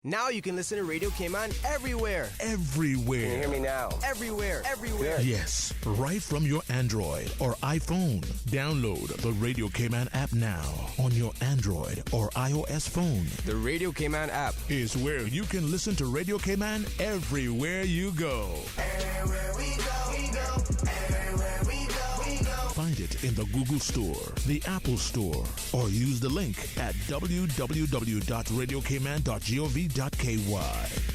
Now you can listen to Radio Cayman everywhere. Everywhere. Can you hear me now? Everywhere. Everywhere. Yes, right from your Android or iPhone. Download the Radio Cayman app now on your Android or iOS phone. The Radio Cayman app is where you can listen to Radio Cayman everywhere you go. Everywhere we go, we go. Everywhere we go, we go. Find it in the Google Store, the Apple Store, or use the link at www.radiocayman.gov.ky.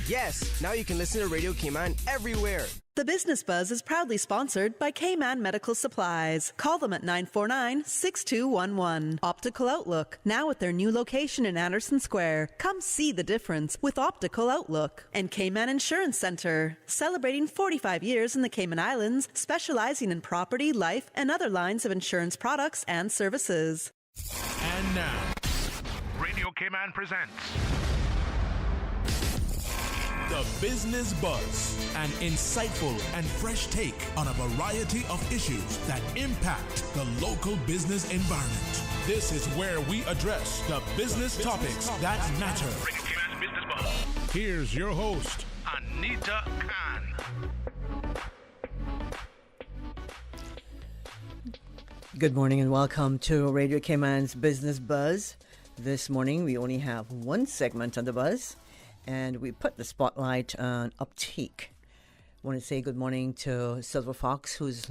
Yes, now you can listen to Radio Cayman everywhere. The Business Buzz is proudly sponsored by Cayman Medical Supplies. Call them at 949-6211. Optical Outlook, now at their new location in Anderson Square. Come see the difference with Optical Outlook. And Cayman Insurance Center, celebrating 45 years in the Cayman Islands, specializing in property, life, and other lines of insurance products and services. And now, Radio Cayman presents The Business Buzz, an insightful and fresh take on a variety of issues that impact the local business environment. This is where we address the business topics that matter. Radio Cayman's Business Buzz. Here's your host, Anita Khan. Good morning and welcome to Radio Cayman's Business Buzz. This morning we only have one segment on the buzz, and we put the spotlight on Optique. I want to say good morning to Silver Fox, who's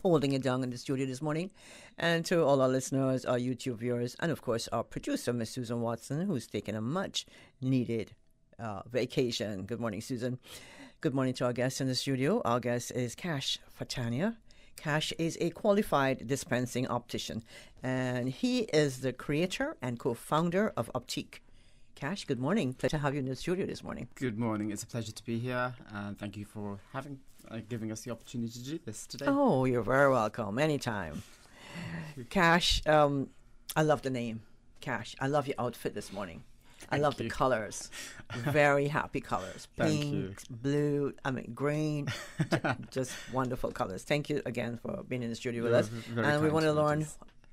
holding it down in the studio this morning, and to all our listeners, our YouTube viewers, and of course our producer, Miss Susan Watson, who's taking a much-needed vacation. Good morning, Susan. Good morning to our guest in the studio. Our guest is Cash Fatania. Cash is a qualified dispensing optician, and he is the creator and co-founder of Optique. Cash, good morning. Pleasure to have you in the studio this morning. Good morning. It's a pleasure to be here, and thank you for giving us the opportunity to do this today. Oh, you're very welcome. Anytime. Cash, I love the name. Cash, I love your outfit this morning. I love the colors. Very happy colors. Pink, blue, green. Just wonderful colors. Thank you again for being in the studio with us. And we want to learn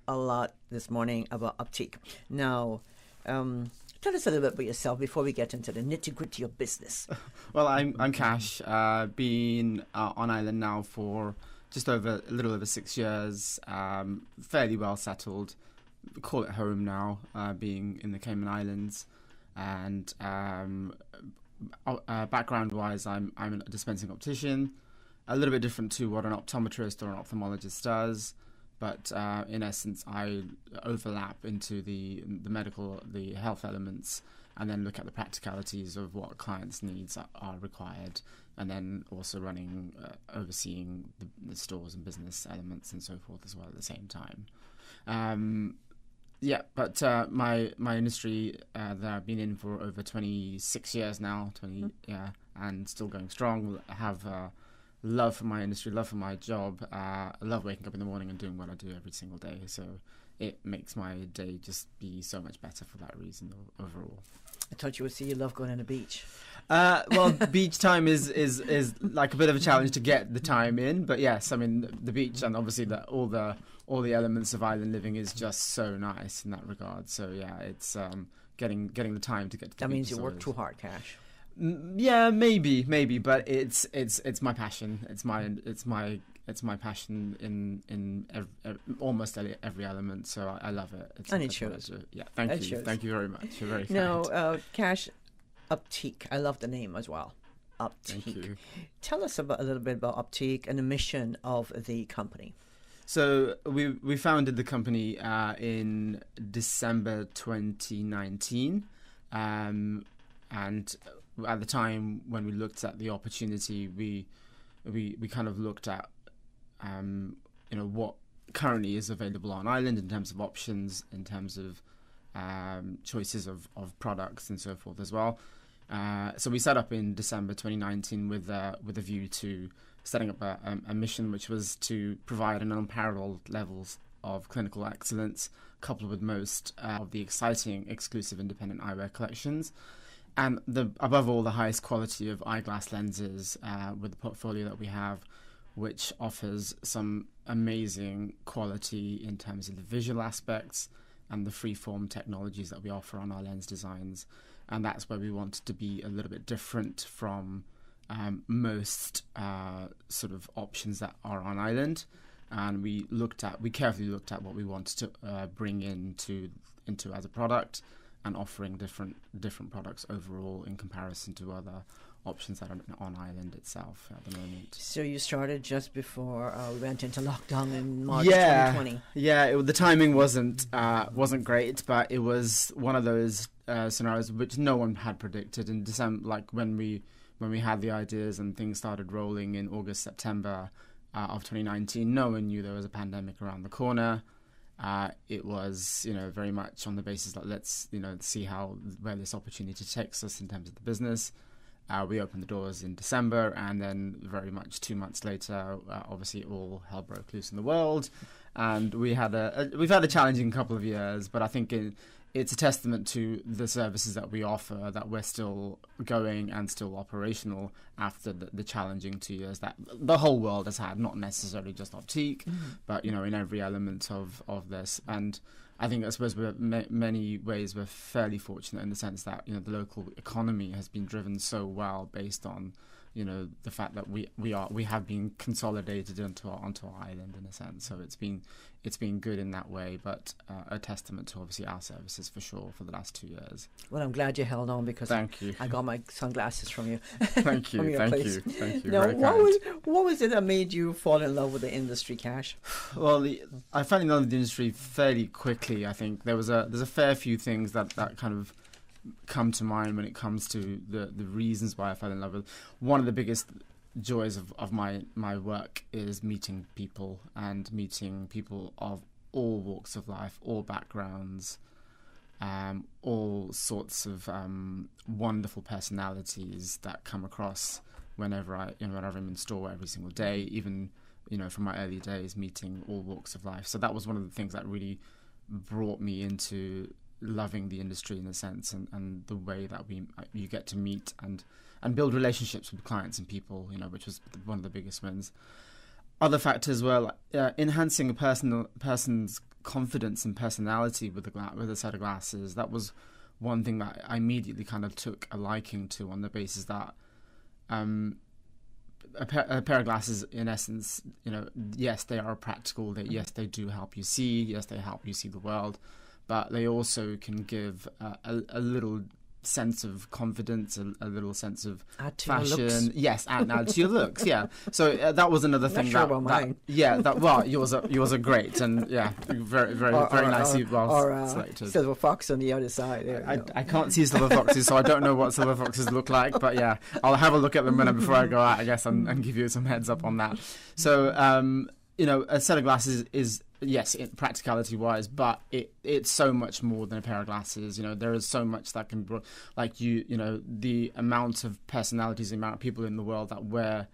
a lot this morning about Optique. Now, tell us a little bit about yourself before we get into the nitty-gritty of business. Well, I'm Cash. Been on island now for just a little over 6 years. Fairly well settled. Call it home now, being in the Cayman Islands. And background-wise, I'm a dispensing optician. A little bit different to what an optometrist or an ophthalmologist does. But in essence, I overlap into the medical, the health elements, and then look at the practicalities of what clients' needs are required, and then also overseeing the stores and business elements and so forth as well at the same time. But my industry that I've been in for over 26 years now, and still going strong. I have love for my industry, love for my job. I love waking up in the morning and doing what I do every single day. So it makes my day just be so much better for that reason overall. I thought you would say you love going on the beach. Well, beach time is like a bit of a challenge to get the time in. But yes, I mean, the beach and obviously all the elements of island living is just so nice in that regard. So yeah, it's getting the time to get to the beach. That means you work too hard, Cash. Yeah, maybe, but it's my passion. It's my passion in almost every element. So I love it. And it shows. Yeah, thank you. Thank you very much. You're very kind. Now, Cash, Optique. I love the name as well. Optique. Thank you. Tell us a little bit about Optique and the mission of the company. So we founded the company in December 2019, and at the time when we looked at the opportunity, we kind of looked at what currently is available on island in terms of options, in terms of choices of products and so forth as well. So we set up in December 2019 with a view to setting up a mission which was to provide an unparalleled levels of clinical excellence, coupled with most of the exciting exclusive independent eyewear collections, and above all the highest quality of eyeglass lenses with the portfolio that we have, which offers some amazing quality in terms of the visual aspects and the freeform technologies that we offer on our lens designs. and that's where we wanted to be a little bit different from most sort of options that are on island. And we carefully looked at what we wanted to bring into as a product, and offering different products overall in comparison to other options that are on island itself at the moment. So you started just before we went into lockdown in March 2020. Yeah, the timing wasn't great, but it was one of those scenarios which no one had predicted in December. Like when we had the ideas and things started rolling in August, September of 2019, no one knew there was a pandemic around the corner. It was, very much on the basis that let's, see where this opportunity takes us in terms of the business. We opened the doors in December, and then very much 2 months later, obviously all hell broke loose in the world, and we've had a challenging couple of years. But I think it's a testament to the services that we offer that we're still going and still operational after the challenging 2 years that the whole world has had, not necessarily just Optique, but in every element of this. And I suppose we're many ways we're fairly fortunate in the sense that the local economy has been driven so well based on the fact that we have been consolidated onto our island in a sense. So it's been good in that way, but a testament to obviously our services for sure for the last 2 years. Well, I'm glad you held on, because Thank you. I got my sunglasses from you. Thank you, thank you. Now, Very kind. what was it that made you fall in love with the industry, Cash? Well, I fell in love with the industry fairly quickly. I think there's a fair few things that kind of come to mind when it comes to the reasons why I fell in love with. One of the biggest joys of my work is meeting people, and meeting people of all walks of life, all backgrounds, all sorts of wonderful personalities that come across whenever I'm in store every single day, even from my early days, meeting all walks of life. So that was one of the things that really brought me into loving the industry in a sense, and the way that you get to meet and build relationships with clients and people, which was one of the biggest wins. Other factors were enhancing a person's confidence and personality with a set of glasses. That was one thing that I immediately kind of took a liking to, on the basis that a pair of glasses, in essence, yes, they are practical. Yes, they do help you see. Yes, they help you see the world. But they also can give a little sense of confidence, a little sense of add to fashion. Your looks. Yes, and add to your looks. Yeah. So that was another thing. Not sure about mine. Yours are great, and very nicely selected. Silver fox on the other side. I can't see silver foxes, so I don't know what silver foxes look like. But yeah, I'll have a look at them before I go out, I guess, and give you some heads up on that. So a set of glasses is, yes, practicality-wise, but it's so much more than a pair of glasses. There is so much that can, the amount of personalities, the amount of people in the world that wear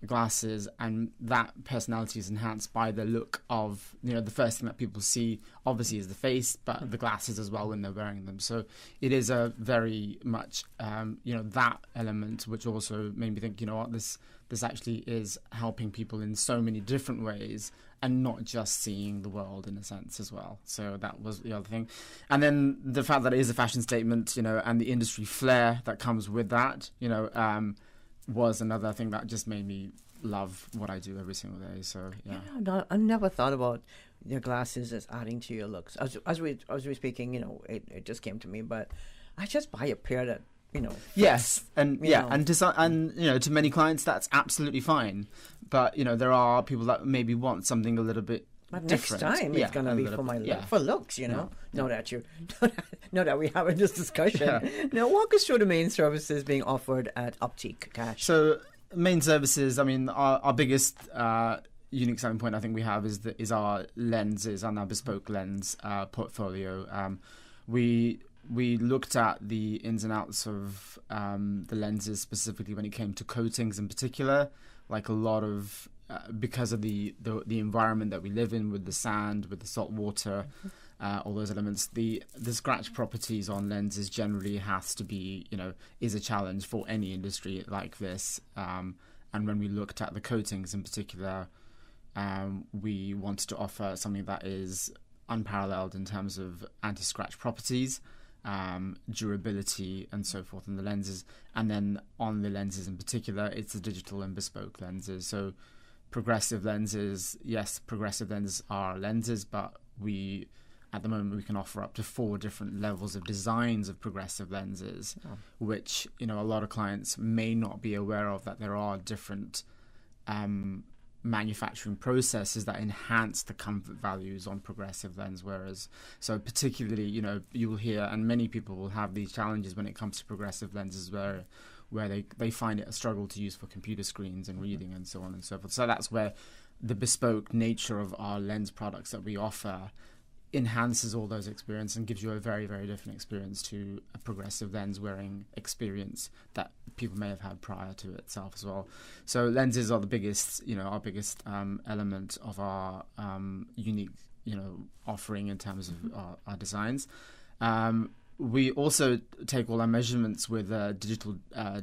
glasses, and that personality is enhanced by the look of, the first thing that people see, obviously, is the face, but the glasses as well when they're wearing them. So it is a very much, that element, which also made me think, this actually is helping people in so many different ways, and not just seeing the world in a sense as well. So that was the other thing. And then the fact that it is a fashion statement, and the industry flair that comes with that, was another thing that just made me love what I do every single day. So yeah. I never thought about your glasses as adding to your looks. As we speaking, it just came to me. But I just buy a pair that fits, yes, and to many clients that's absolutely fine. But there are people that maybe want something a little bit. But different. Next time it's going to be for my for looks, Now that we having this discussion. Now walk us through the main services being offered at Optique, Cash. So main services, our biggest unique selling point I think we have is our lenses and our bespoke lens portfolio. We looked at the ins and outs of the lenses, specifically when it came to coatings in particular, like a lot of because of the environment that we live in, with the sand, with the salt water, all those elements, the scratch properties on lenses generally has to be, is a challenge for any industry like this. And when we looked at the coatings in particular, we wanted to offer something that is unparalleled in terms of anti-scratch properties. durability and so forth in the lenses. And then on the lenses in particular, it's the digital and bespoke lenses. So progressive lenses, yes, progressive lenses are lenses, but at the moment we can offer up to 4 different levels of designs of progressive lenses, which, a lot of clients may not be aware of, that there are different manufacturing processes that enhance the comfort values on progressive lens. So particularly, you will hear, and many people will have these challenges when it comes to progressive lenses where they find it a struggle to use for computer screens and reading and so on and so forth. So that's where the bespoke nature of our lens products that we offer enhances all those experiences and gives you a very, very different experience to a progressive lens wearing experience that people may have had prior to itself as well. So lenses are the biggest, our biggest element of our unique, offering in terms of our designs. We also take all our measurements with a digital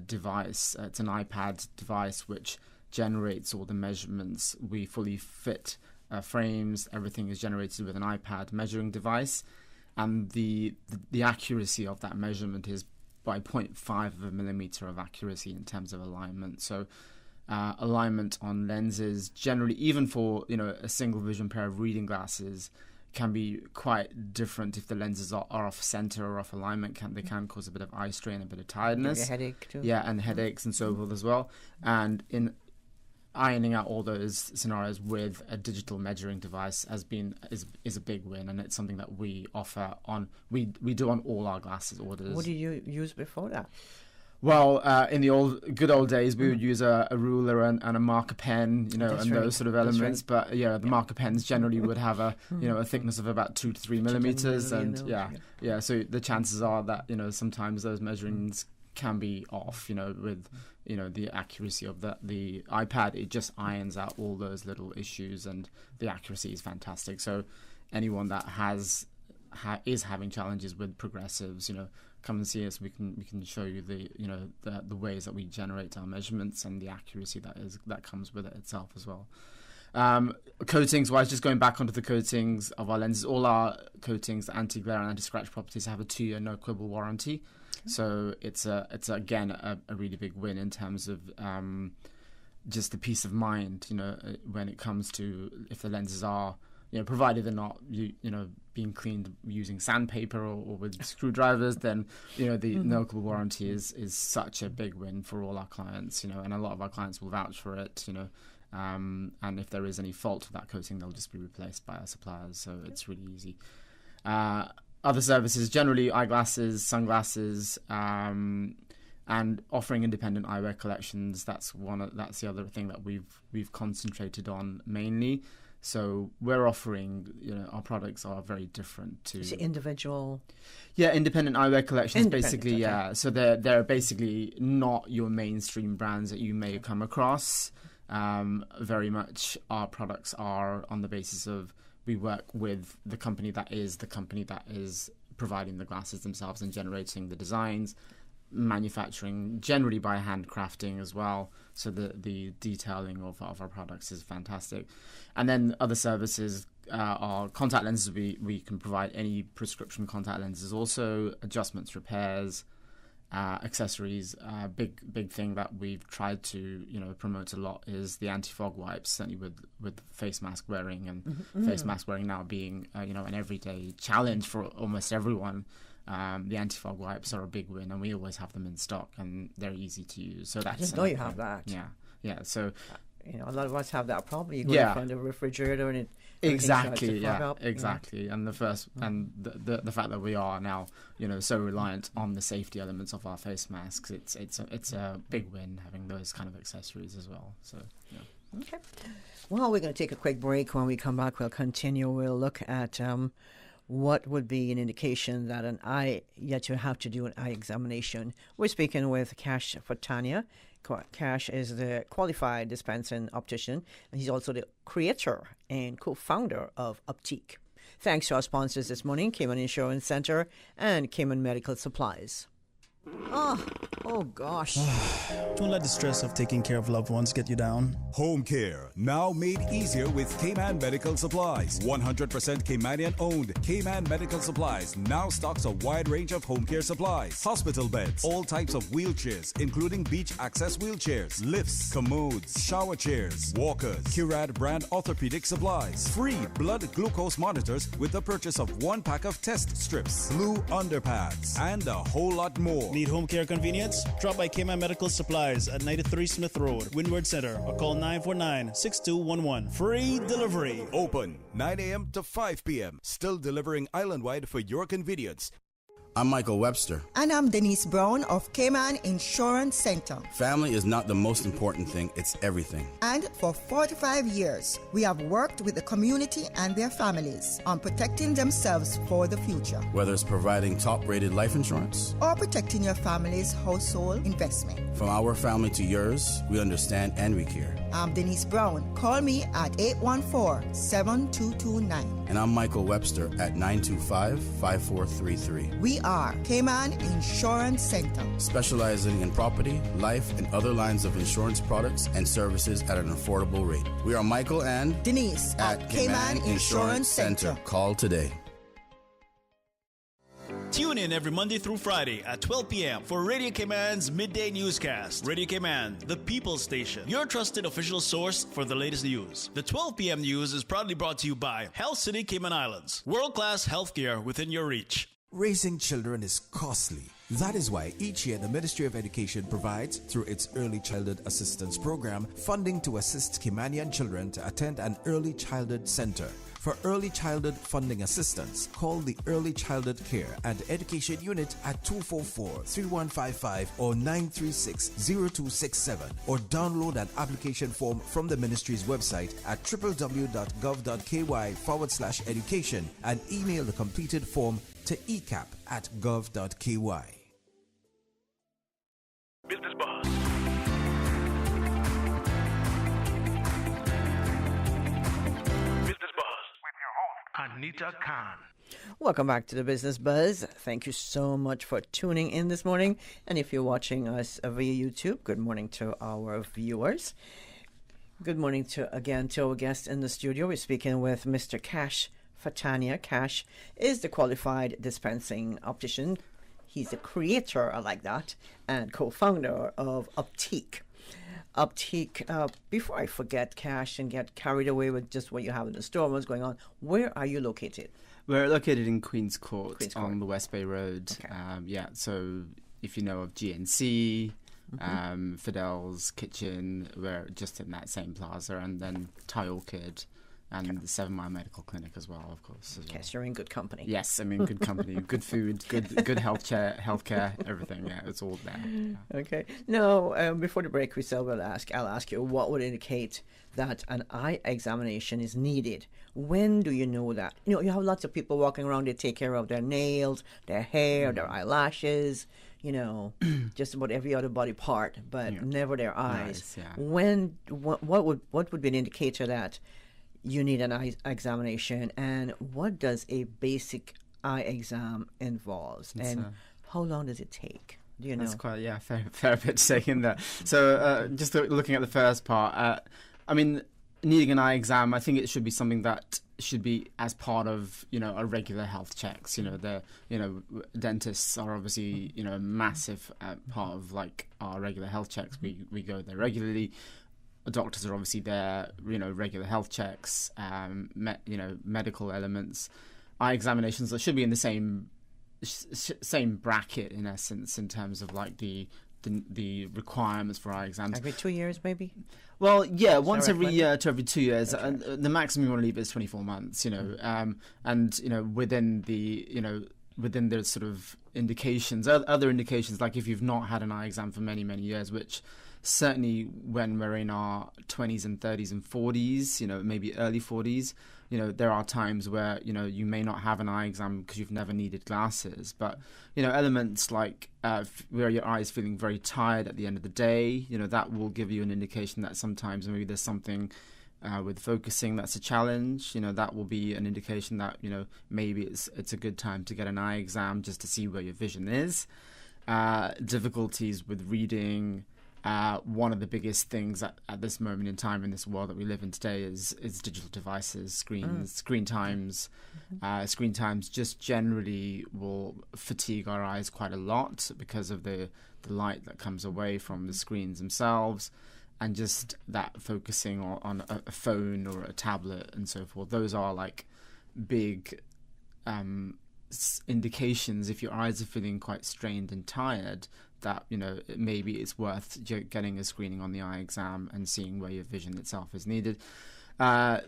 device. It's an iPad device which generates all the measurements. We fully fit frames. Everything is generated with an iPad measuring device, and the accuracy of that measurement is by 0.5 of a millimeter of accuracy in terms of alignment. So alignment on lenses generally, even for a single vision pair of reading glasses, can be quite different if the lenses are off center or off alignment. They can cause a bit of eye strain, a bit of tiredness, a headache too. Yeah, and headaches and so forth as well. And in ironing out all those scenarios with a digital measuring device is a big win, and it's something that we offer we do on all our glasses orders. What did you use before that? Well, in the good old days, we would use a ruler and a marker pen, That's and right. those sort of elements. That's But the marker pens generally would have a thickness of about 2 to 3 millimeters, and so the chances are that sometimes those measurings can be off, with the accuracy of the iPad. It just irons out all those little issues, and the accuracy is fantastic. So anyone that is having challenges with progressives, come and see us. We can show you the ways that we generate our measurements and the accuracy that comes with it itself as well. Coatings wise, just going back onto the coatings of our lenses, all our coatings, the anti-glare and anti-scratch properties, have a 2-year no quibble warranty. So it's again a really big win in terms of just the peace of mind, when it comes to if the lenses are, provided they're not being cleaned using sandpaper or with screwdrivers, then the no quibble warranty is such a big win for all our clients, and a lot of our clients will vouch for it, and if there is any fault with that coating, they'll just be replaced by our suppliers. So it's really easy. Other services, generally eyeglasses, sunglasses, and offering independent eyewear collections. That's the other thing that we've concentrated on mainly. So we're offering, our products are very different to individual. Yeah, independent eyewear collections, basically. Okay. Yeah, so they're basically not your mainstream brands that you may come across. Very much, our products are on the basis of, we work with the company that is providing the glasses themselves and generating the designs, manufacturing generally by handcrafting as well. So the detailing of our products is fantastic. And then other services are contact lenses. We can provide any prescription contact lenses, also adjustments, repairs, accessories. Big thing that we've tried to promote a lot is the anti-fog wipes, certainly with face mask wearing, and face mask wearing now being an everyday challenge for almost everyone. The anti-fog wipes are a big win, and we always have them in stock, and they're easy to use. So that's, I didn't know you have that. Yeah. So a lot of us have that problem. You go in front of the refrigerator and it exactly, up. Exactly. And the first and the fact that we are now so reliant on the safety elements of our face masks, it's a big win having those kind of accessories as well. So yeah. Okay. Well, we're going to take a quick break. When we come back, we'll continue. We'll look at what would be an indication that you have to do an eye examination. We're speaking with Cash Fatania. Cash is the qualified dispensing optician, and he's also the creator and co-founder of Optique. Thanks to our sponsors this morning, Cayman Insurance Center and Cayman Medical Supplies. Oh gosh. Don't let the stress of taking care of loved ones get you down. Home care, now made easier with Cayman Medical Supplies. 100% Caymanian owned. Cayman Medical Supplies now stocks a wide range of home care supplies. Hospital beds, all types of wheelchairs, including beach access wheelchairs, lifts, commodes, shower chairs, walkers, Curad brand orthopedic supplies. Free blood glucose monitors with the purchase of 1 pack of test strips, blue underpads, and a whole lot more. Need home care convenience? Drop by Cayman Medical Supplies at 93 Smith Road, Windward Center, or call 949-6211. Free delivery. Open 9 a.m. to 5 p.m. Still delivering island-wide for your convenience. I'm Michael Webster. And I'm Denise Brown of Cayman Insurance Center. Family is not the most important thing, it's everything. And for 45 years, we have worked with the community and their families on protecting themselves for the future. Whether it's providing top-rated life insurance or protecting your family's household investment. From our family to yours, we understand and we care. I'm Denise Brown. Call me at 814-7229. And I'm Michael Webster at 925-5433. We are Cayman Insurance Center, specializing in property, life, and other lines of insurance products and services at an affordable rate. We are Michael and Denise at Cayman Insurance Center. Call today. Tune in every Monday through Friday at 12 p.m. for Radio Cayman's Midday Newscast. Radio Cayman, the People's Station, your trusted official source for the latest news. The 12 p.m. news is proudly brought to you by Health City Cayman Islands. World-class healthcare within your reach. Raising children is costly. That is why each year the Ministry of Education provides, through its Early Childhood Assistance Program, funding to assist Caymanian children to attend an early childhood center. For early childhood funding assistance, call the Early Childhood Care and Education Unit at 244-3155 or 936-0267, or download an application form from the ministry's website at www.gov.ky/education and email the completed form to ecap@gov.ky. Business Boss. Business Boss with your host, Anita Khan. Welcome back to the Business Buzz. Thank you so much for tuning in this morning. And if you're watching us via YouTube, good morning to our viewers. Good morning to our guest in the studio. We're speaking with Mr. Cash Fatania. Cash is the qualified dispensing optician. He's the creator, I like that, and co-founder of Optique. Optique, before I forget, Cash, and get carried away with just what you have in the store, what's going on, where are you located? We're located in Queen's Court on the West Bay Road. Okay. So if you know of GNC, Fidel's Kitchen, we're just in that same plaza, and then Thai Orchid. And the 7 Mile Medical Clinic as well, of course. Okay, so you're in good company. Yes, I'm in good company. Good food, good healthcare, everything. Yeah, it's all there. Yeah. Okay. Now, before the break, I'll ask you what would indicate that an eye examination is needed. When do you know that? You know, you have lots of people walking around. They take care of their nails, their hair, their eyelashes. You know, just about every other body part, but never their eyes. Nice, yeah. What would be an indicator that you need an eye examination, and what does a basic eye exam involve, and how long does it take? Do you know? That's quite fair bit to say in there. So just looking at the first part, I mean, needing an eye exam, I think it should be something that should be as part of a regular health checks. Dentists are obviously a massive part of like our regular health checks. We go there regularly. Doctors are obviously there, regular health checks, medical elements. Eye examinations that should be in the same bracket in essence in terms of like the requirements for eye exams. Every 2 years, maybe? Well, yeah, once every year to every 2 years. Okay. And the maximum you want to leave is 24 months, and within the sort of indications, other indications, like if you've not had an eye exam for many, many years, which certainly when we're in our 20s and 30s and 40s, maybe early 40s, there are times where, you may not have an eye exam because you've never needed glasses. But, elements like where your eye is feeling very tired at the end of the day, that will give you an indication that sometimes maybe there's something with focusing that's a challenge. That will be an indication that, maybe it's a good time to get an eye exam just to see where your vision is. difficulties with reading. One of the biggest things at this moment in time in this world that we live in today is digital devices, screen times. Screen times just generally will fatigue our eyes quite a lot because of the light that comes away from the screens themselves, and just that focusing on a phone or a tablet and so forth. Those are like big indications, if your eyes are feeling quite strained and tired, that maybe it's worth getting a screening on the eye exam and seeing where your vision itself is needed.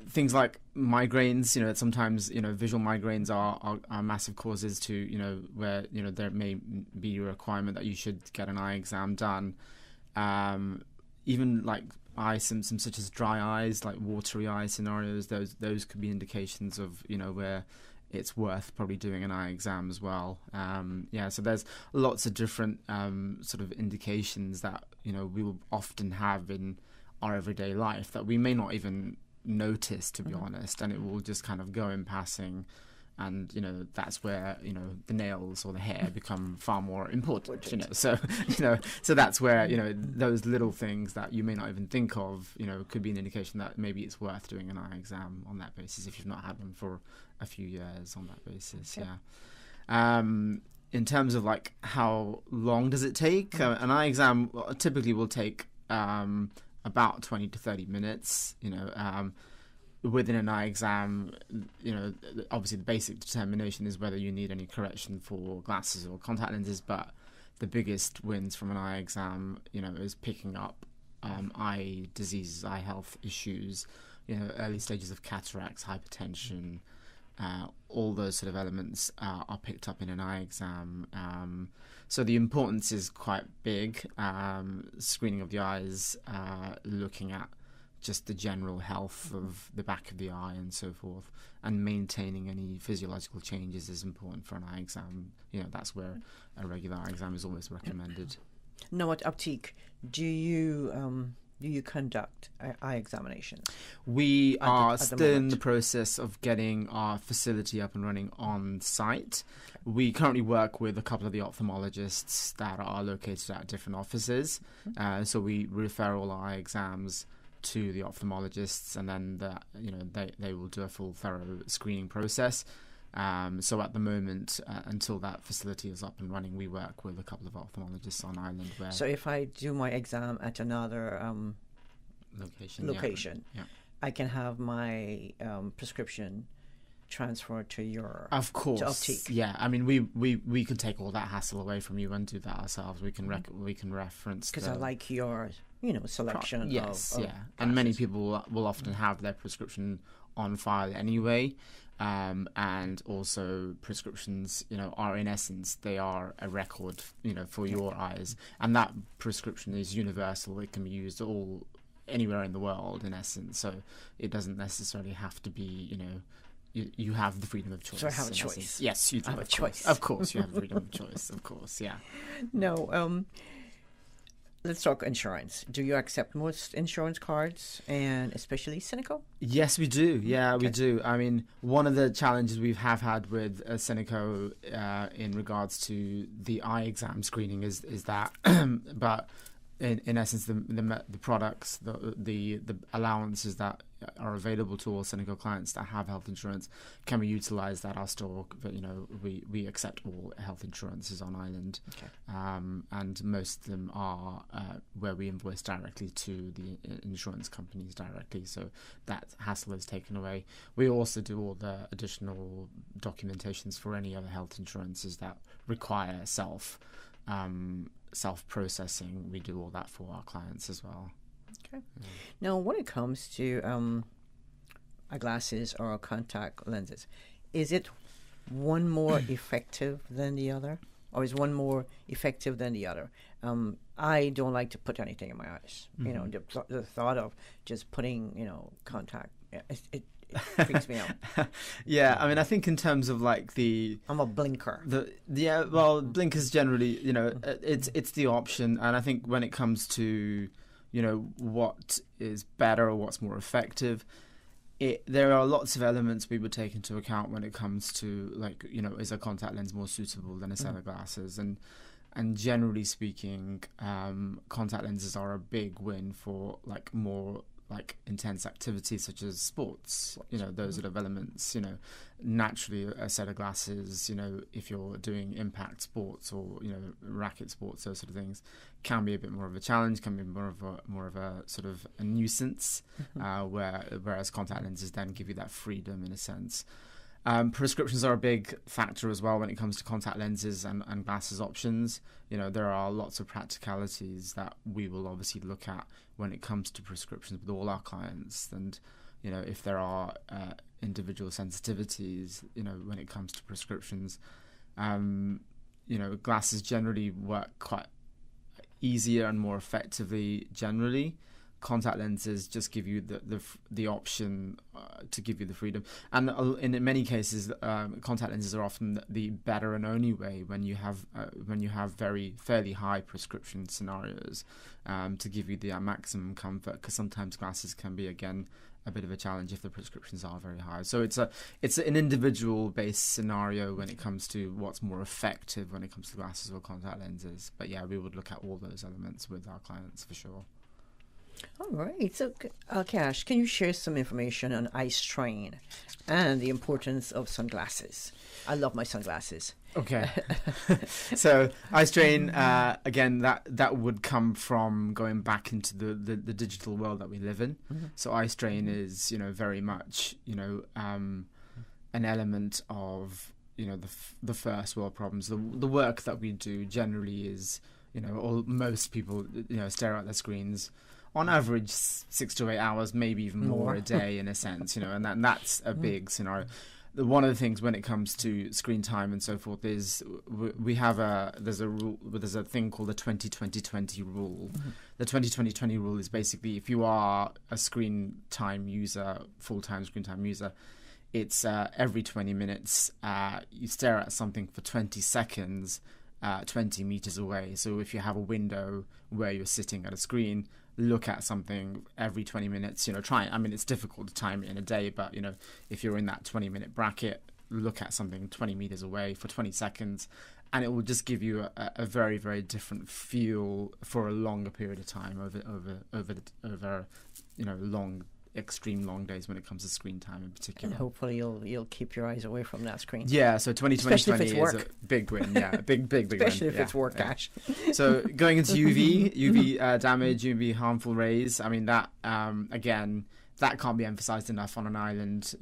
Things like migraines, sometimes visual migraines are massive causes to where there may be a requirement that you should get an eye exam done. Even like eye symptoms such as dry eyes, like watery eye scenarios, those could be indications of where it's worth probably doing an eye exam as well. So there's lots of different sort of indications that we will often have in our everyday life that we may not even notice, to be honest, and it will just kind of go in passing. And that's where the nails or the hair become far more important. So that's where those little things that you may not even think of could be an indication that maybe it's worth doing an eye exam on that basis if you've not had one for a few years on that basis. Okay. In terms of like how long does it take, an eye exam typically will take about 20 to 30 minutes. Within an eye exam, obviously the basic determination is whether you need any correction for glasses or contact lenses, but the biggest wins from an eye exam, is picking up eye diseases, eye health issues, early stages of cataracts, hypertension, all those sort of elements are picked up in an eye exam. So the importance is quite big. Screening of the eyes, looking at just the general health of the back of the eye and so forth, and maintaining any physiological changes is important for an eye exam. That's where a regular eye exam is always recommended. Now, at Optique, do you conduct eye examinations? We are still in the process of getting our facility up and running on site. We currently work with a couple of the ophthalmologists that are located at different offices. So we refer all our eye exams to the ophthalmologists, and then they will do a full thorough screening process. So at the moment, until that facility is up and running, we work with a couple of ophthalmologists on island. So if I do my exam at another location, yeah. I can have my prescription transferred to your to Optique. Yeah, I mean we can take all that hassle away from you and do that ourselves. We can reference, because I like your selection. Yes, of yeah, and many people will often have their prescription on file anyway. And also prescriptions, are in essence, they are a record, for your eyes, and that prescription is universal. It can be used anywhere in the world, in essence. So it doesn't necessarily have to be, you have the freedom of choice. So I have a choice. Essence. Yes, you do. I have a choice. Of course, you have freedom of choice. Of course, yeah. No. Let's talk insurance. Do you accept most insurance cards, and especially Seneco? Yes, we do. Yeah, we do. I mean, one of the challenges we have had with Seneco in regards to the eye exam screening is that, but in essence, the products, the allowances that are available to all Seneco clients that have health insurance can be utilised at our store. But we accept all health insurances on island, and most of them are where we invoice directly to the insurance companies directly. So that hassle is taken away. We also do all the additional documentations for any other health insurances that require self-processing. We do all that for our clients as well. Okay. Now, when it comes to eyeglasses or contact lenses, is it one more effective than the other, or is one more effective than the other? I don't like to put anything in my eyes. Mm-hmm. The thought of just putting, contact, it freaks me out. Yeah, I mean, I think in terms of like I'm a blinker. Blinkers generally, it's the option, and I think when it comes to what is better or what's more effective, there are lots of elements we would take into account when it comes to is a contact lens more suitable than a set of glasses, and And generally speaking, contact lenses are a big win for like more like intense activities such as sports, those sort of elements. Naturally a set of glasses, if you're doing impact sports or racket sports, those sort of things, can be a bit more of a challenge, can be more of a sort of a nuisance, whereas contact lenses then give you that freedom in a sense. Prescriptions are a big factor as well when it comes to contact lenses and glasses options. There are lots of practicalities that we will obviously look at when it comes to prescriptions with all our clients. And, if there are individual sensitivities, when it comes to prescriptions, glasses generally work quite easier and more effectively generally. Contact lenses just give you the option to give you the freedom, and in many cases, contact lenses are often the better and only way when you have fairly high prescription scenarios, to give you the maximum comfort. Because sometimes glasses can be again a bit of a challenge if the prescriptions are very high. So it's an individual based scenario when it comes to what's more effective when it comes to glasses or contact lenses. But yeah, we would look at all those elements with our clients for sure. All right. So, Cash, can you share some information on eye strain and the importance of sunglasses? I love my sunglasses. Okay. So, eye strain, again, that would come from going back into the digital world that we live in. Mm-hmm. So, eye strain is, very much, an element of, the first world problems. The work that we do generally is, most people, stare at their screens on average 6 to 8 hours, maybe even more a day in a sense, and that's a big scenario. One of the things when it comes to screen time and so forth is we have there's a thing called the 20-20-20 rule. Mm-hmm. The 20-20-20 rule is basically if you are a screen time user, full-time screen time user, it's every 20 minutes you stare at something for 20 seconds 20 meters away. So if you have a window where you're sitting at a screen, look at something every 20 minutes, it's difficult to time it in a day, but if you're in that 20-minute bracket, look at something 20 meters away for 20 seconds, and it will just give you a very, very different feel for a longer period of time over extreme long days when it comes to screen time in particular. And hopefully you'll keep your eyes away from that screen. Yeah, so 20-20-20 is a big win. Yeah, big Especially win. if it's work, Cash. So going into UV damage, UV harmful rays, that, again, that can't be emphasized enough on an island,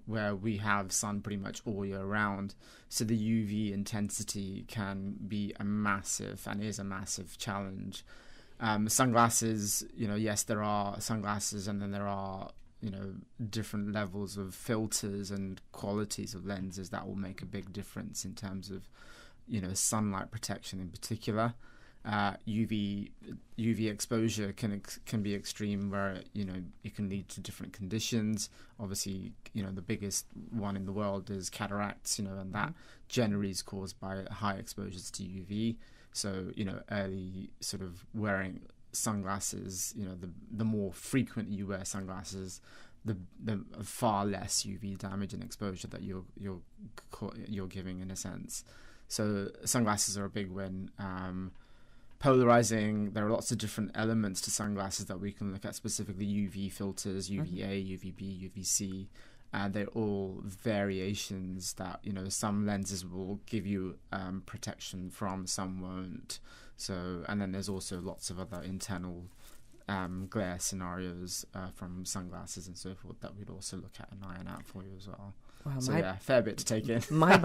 where we have sun pretty much all year round. So the UV intensity can be a massive challenge. Sunglasses, yes, there are sunglasses, and then there are, different levels of filters and qualities of lenses that will make a big difference in terms of, sunlight protection in particular. UV exposure can be extreme, where it can lead to different conditions. Obviously, the biggest one in the world is cataracts, and that generally is caused by high exposures to UV. So, early sort of wearing sunglasses, the more frequent you wear sunglasses, the far less UV damage and exposure that you're giving in a sense. So sunglasses are a big win. Polarizing, there are lots of different elements to sunglasses that we can look at, specifically UV filters, UVA, UVB, UVC. They're all variations that, some lenses will give you protection from, some won't. So, and then there's also lots of other internal glare scenarios from sunglasses and so forth that we'd also look at and iron out for you as well. Wow, so fair bit to take in. my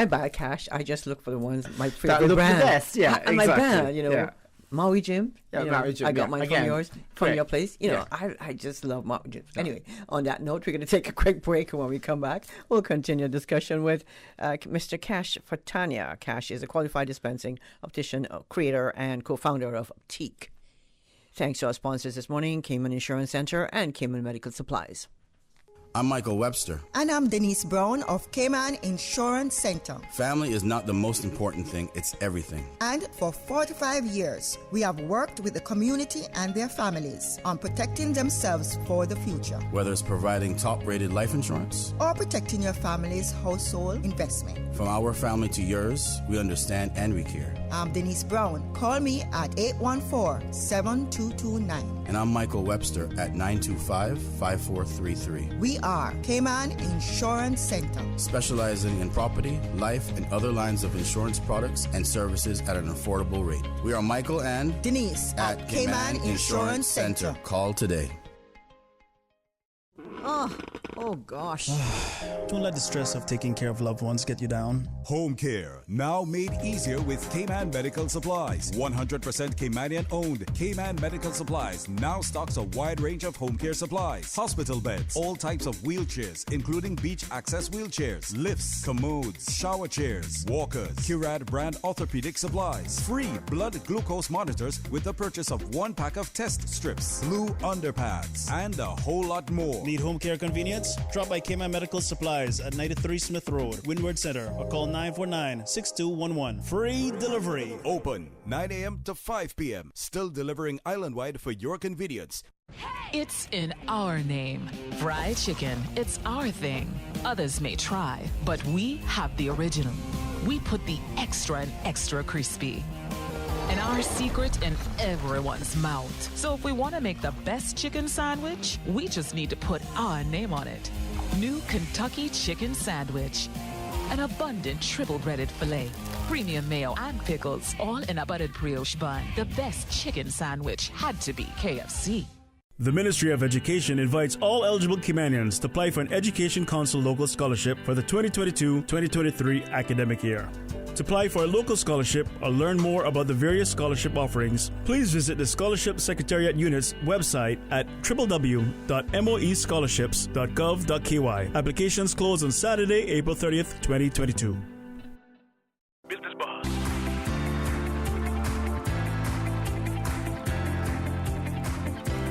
bad, Cash. I just look for the ones, my favorite that look brand. The best, yeah, exactly. My brand, Yeah. Maui Jim. Maui Jim. I got mine from yours, from your place. Yeah. I just love Maui Jim. Anyway, on that note, we're going to take a quick break, and when we come back, we'll continue discussion with Mr. Cash Fatania. Cash is a qualified dispensing optician, creator, and co-founder of Optique. Thanks to our sponsors this morning, Cayman Insurance Center and Cayman Medical Supplies. I'm Michael Webster. And I'm Denise Brown of Cayman Insurance Center. Family is not the most important thing, it's everything. And for 45 years, we have worked with the community and their families on protecting themselves for the future. Whether it's providing top-rated life insurance or protecting your family's household investment. From our family to yours, we understand and we care. I'm Denise Brown. Call me at 814-7229. And I'm Michael Webster at 925-5433. We are Cayman Insurance Center, specializing in property, life, and other lines of insurance products and services at an affordable rate. We are Michael and Denise at Cayman Insurance Center. Call today. Oh gosh. Don't let the stress of taking care of loved ones get you down. Home care, now made easier with Cayman Medical Supplies. 100% Caymanian owned. Cayman Medical Supplies now stocks a wide range of home care supplies. Hospital beds, all types of wheelchairs, including beach access wheelchairs, lifts, commodes, shower chairs, walkers, Curad brand orthopedic supplies. Free blood glucose monitors with the purchase of 1 pack of test strips, blue underpads, and a whole lot more. Need home care convenience? Drop by Cayman Medical Supplies at 93 Smith Road, Windward Center, or call 949-6211. Free delivery. Open 9 a.m. to 5 p.m. Still delivering island-wide for your convenience. It's in our name. Fried chicken, it's our thing. Others may try, but we have the original. We put the extra and extra crispy. And our secret in everyone's mouth. So if we want to make the best chicken sandwich, we just need to put our name on it. New Kentucky Chicken Sandwich. An abundant triple-breaded filet, premium mayo and pickles, all in a buttered brioche bun. The best chicken sandwich had to be KFC. The Ministry of Education invites all eligible Caymanians to apply for an Education Council local scholarship for the 2022-2023 academic year. To apply for a local scholarship or learn more about the various scholarship offerings, please visit the Scholarship Secretariat Unit's website at www.moescholarships.gov.ky. Applications close on Saturday, April 30th, 2022. Business Buzz.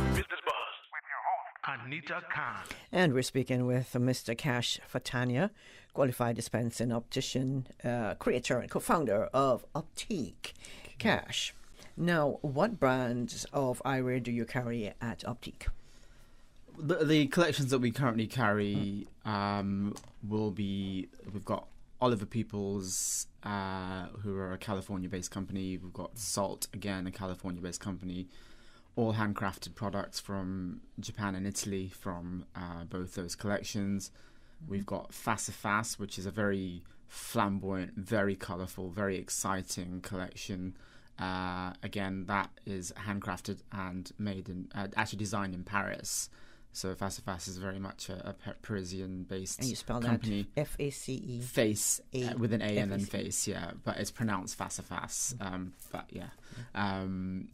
Business Buzz with your host, Anita Khan. And we're speaking with Mr. Cash Fatania, qualified dispensing optician, creator and co-founder of Optique. Cash, now what brands of eyewear do you carry at Optique? The collections that we currently carry will be, we've got Oliver Peoples, who are a California-based company. We've got Salt, again, a California-based company. All handcrafted products from Japan and Italy from both those collections. We've got Facifas, which is a very flamboyant, very colourful, very exciting collection. Again, that is handcrafted and made in, actually designed in Paris. So Facifas is very much a Parisian-based company. And you spell that F-A-C-E? Face, with an A and then face, yeah. But it's pronounced Facifas, but yeah.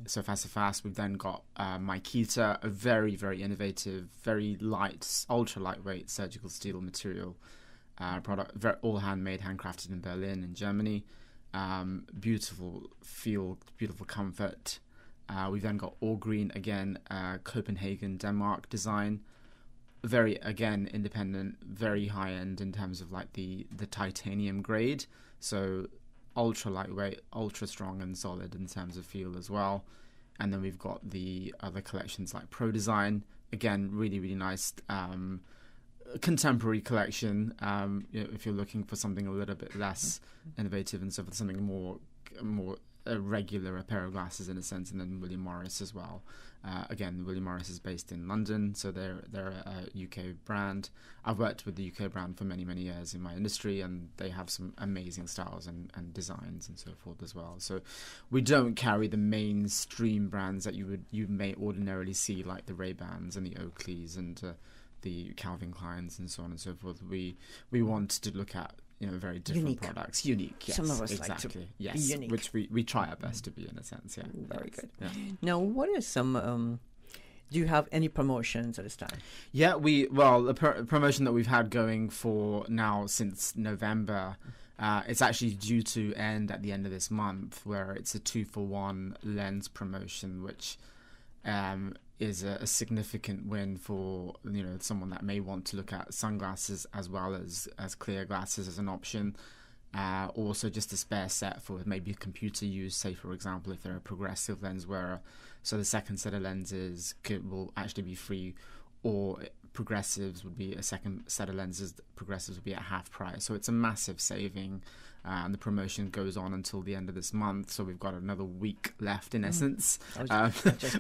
So Facifas, we've then got Maikita, a very, very innovative, very light, ultra-lightweight surgical steel material product, all handmade, handcrafted in Berlin in Germany. Beautiful feel, beautiful comfort. We've then got All Green, again, Copenhagen, Denmark design. Very, again, independent, very high-end in terms of like the titanium grade. So ultra lightweight, ultra strong and solid in terms of feel as well. And then we've got the other collections like Pro Design. Again, really, really nice contemporary collection. If you're looking for something a little bit less innovative and so for something more a regular pair of glasses in a sense, and then Willie Morris as well. Again, Willie Morris is based in London, so they're a UK brand. I've worked with the UK brand for many, many years in my industry, and they have some amazing styles and designs and so forth as well. So we don't carry the mainstream brands that you may ordinarily see, like the Ray-Bans and the Oakleys and the Calvin Kleins and so on and so forth. We want to look at very different products. Unique, yes. Some of us exactly. like to yes. be unique. Which we try our best to be in a sense, yeah. Very good. Yeah. Now, what is some, do you have any promotions at this time? Yeah, the promotion that we've had going for now since November, it's actually due to end at the end of this month, where it's a 2-for-1 lens promotion, which is a significant win for someone that may want to look at sunglasses as well as clear glasses as an option. Also just a spare set for maybe computer use, say for example if they're a progressive lens wearer, so the second set of lenses will actually be free, or progressives would be a second set of lenses, progressives would be at half price. So it's a massive saving, and the promotion goes on until the end of this month, so we've got another week left in essence,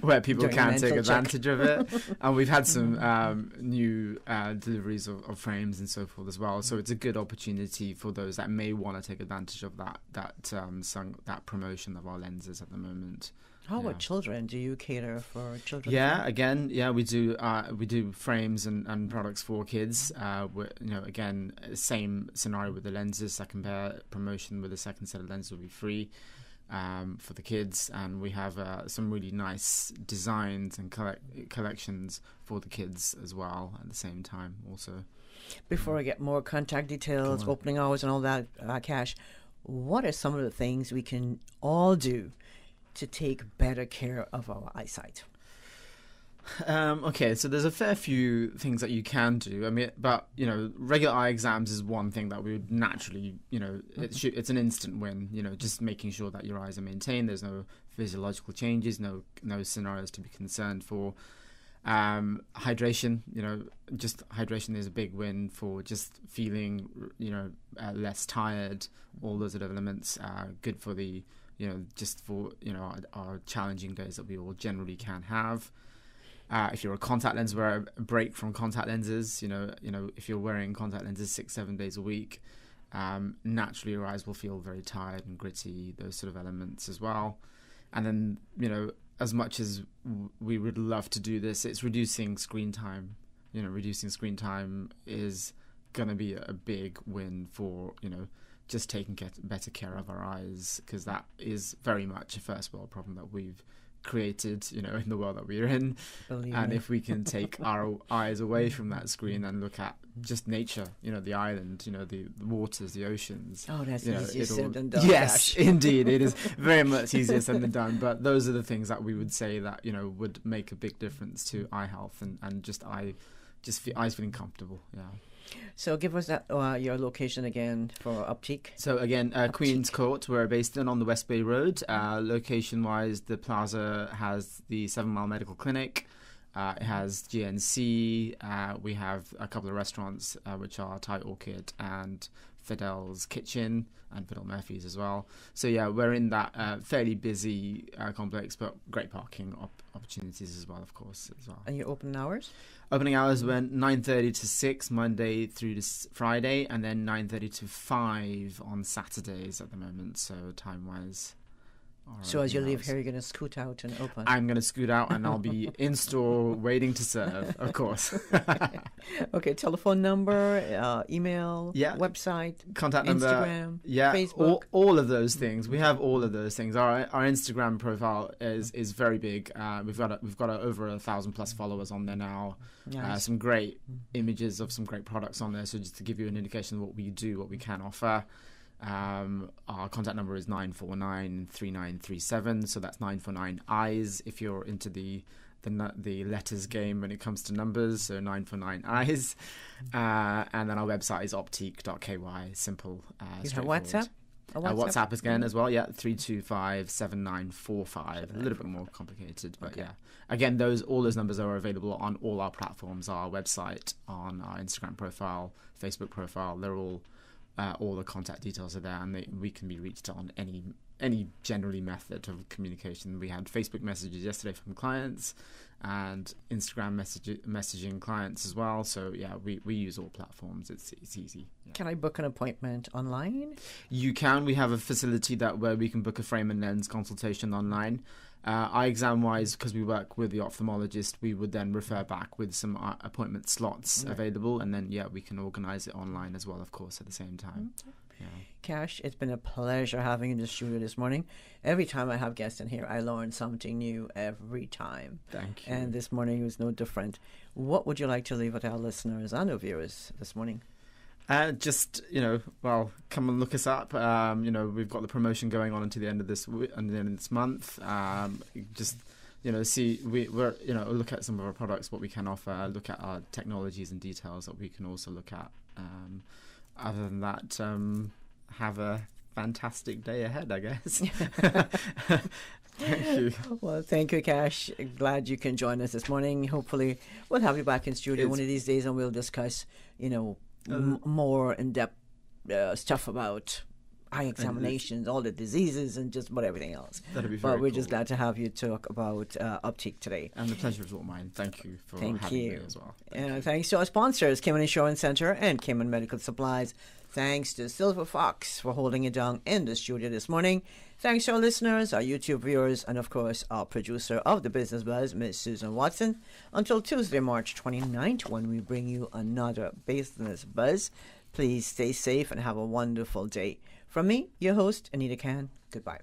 where people can take advantage of it. And we've had some new deliveries of frames and so forth as well, so it's a good opportunity for those that may want to take advantage of that promotion of our lenses at the moment. How about children? Do you cater for children? We do frames and products for kids. Again, same scenario with the lenses. Second pair promotion with the second set of lenses will be free for the kids, and we have some really nice designs and collections for the kids as well at the same time. Also, before I get more contact details, opening hours, and all that, Cash, what are some of the things we can all do to take better care of our eyesight? Okay, so there's a fair few things that you can do. I mean, but regular eye exams is one thing that we would naturally, it's an instant win. Just making sure that your eyes are maintained. There's no physiological changes, no scenarios to be concerned for. Hydration, just hydration is a big win for just feeling, less tired. All those other elements are good for the just for our challenging days that we all generally can have. If you're a contact lens wearer, a break from contact lenses. If you're wearing contact lenses 6-7 days a week, naturally your eyes will feel very tired and gritty. Those sort of elements as well. And then as much as we would love to do this, it's reducing screen time. Reducing screen time is going to be a big win for just taking better care of our eyes, because that is very much a first world problem that we've created, in the world that we're in. And if we can take our eyes away from that screen and look at just nature, the island, the waters, the oceans. Oh, that's easier said than done. Yes, indeed, it is very much easier said than done. But those are the things that we would say that would make a big difference to eye health and just eyes feeling comfortable. Yeah. So give us your location again for Optique. So again, Queen's Court, we're based on the West Bay Road. Location-wise, the plaza has the 7 Mile Medical Clinic. It has GNC. We have a couple of restaurants, which are Thai Orchid and Fidel's Kitchen, and Fidel Murphy's as well. So yeah, we're in that fairly busy complex, but great parking opportunities as well, of course. As well. And your opening hours? Opening hours went 9:30 to 6 Monday through to Friday, and then 9:30 to 5 on Saturdays at the moment. So time-wise. So as you leave here, you're going to scoot out and open? I'm going to scoot out and I'll be in store waiting to serve, of course. Okay, telephone number, email, website, contact Instagram, number, Facebook. all of those things. We have all of those things. Our Instagram profile is very big. We've got over 1,000+ followers on there now. Nice. Some great images of some great products on there. So just to give you an indication of what we do, what we can offer. Our contact number is 949-3937, so that's 949 eyes if you're into the letters game when it comes to numbers, so 949 eyes. And then our website is optique.ky, simple. You have WhatsApp? WhatsApp again as well, 325-7945. A little bit more complicated, but again, all those numbers are available on all our platforms, our website, on our Instagram profile, Facebook profile. They're all the contact details are there, and we can be reached on any generally method of communication. We had Facebook messages yesterday from clients and Instagram messaging clients as well. So we use all platforms. It's easy. Yeah. Can I book an appointment online? You can. We have a facility where we can book a frame and lens consultation online. Eye exam wise, because we work with the ophthalmologist, we would then refer back with some appointment slots available, and then we can organize it online as well, of course, at the same time. Cash, it's been a pleasure having you in the studio this morning. Every time I have guests in here, I learn something new every time. Thank you. And this morning was no different. What would you like to leave with our listeners and our viewers this morning? Just come and look us up. We've got the promotion going on until the end of this month. Just we're look at some of our products, what we can offer, look at our technologies and details that we can also look at. Other than that, have a fantastic day ahead, I guess. Thank you. Well, thank you, Cash. Glad you can join us this morning. Hopefully, we'll have you back in studio one of these days, and we'll discuss, more in-depth stuff about eye examinations, all the diseases, and just about everything else. That'd be very But we're cool. just glad to have you talk about Optique today. And the pleasure is all mine. Thank you for having me as well. Thanks to our sponsors, Cayman Insurance Center and Cayman Medical Supplies. Thanks to Silver Fox for holding it down in the studio this morning. Thanks to our listeners, our YouTube viewers, and of course our producer of the Business Buzz, Ms. Susan Watson. Until Tuesday, March 29th, when we bring you another Business Buzz. Please stay safe and have a wonderful day. From me, your host, Anita Can. Goodbye.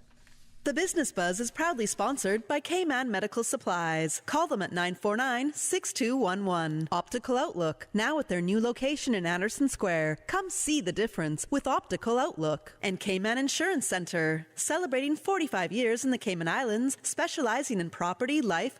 The Business Buzz is proudly sponsored by Cayman Medical Supplies. Call them at 949-6211. Optical Outlook, now at their new location in Anderson Square. Come see the difference with Optical Outlook. And Cayman Insurance Center, celebrating 45 years in the Cayman Islands, specializing in property, life,